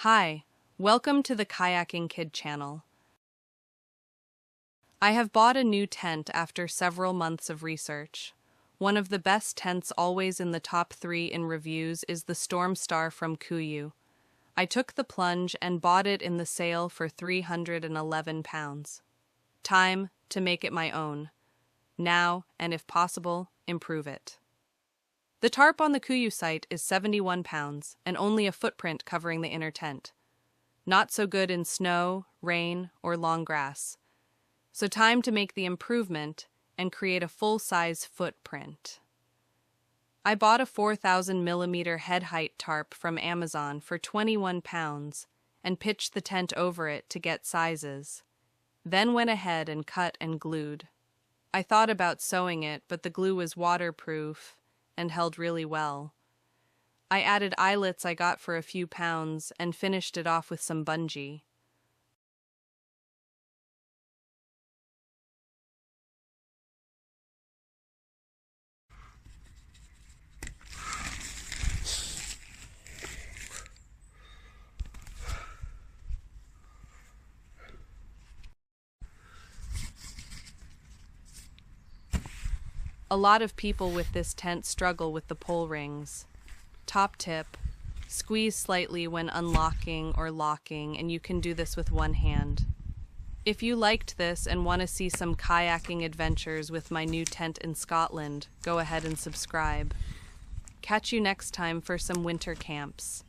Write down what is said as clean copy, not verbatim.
Hi, welcome to the Kayaking Kid channel. I have bought a new tent after several months of research. One of the best tents always in the top 3 in reviews is the Storm Star from Kuiu. I took the plunge and bought it in the sale for £311. Time to make it my own. Now, and if possible, improve it. The tarp on the Kuiu site is £71 and only a footprint covering the inner tent. Not so good in snow, rain, or long grass. So time to make the improvement and create a full-size footprint. I bought a 4,000mm head height tarp from Amazon for £21 and pitched the tent over it to get sizes. Then went ahead and cut and glued. I thought about sewing it, but the glue was waterproof and held really well. I added eyelets I got for a few pounds and finished it off with some bungee. A lot of people with this tent struggle with the pole rings. Top tip: squeeze slightly when unlocking or locking, and you can do this with one hand. If you liked this and want to see some kayaking adventures with my new tent in Scotland, go ahead and subscribe. Catch you next time for some winter camps.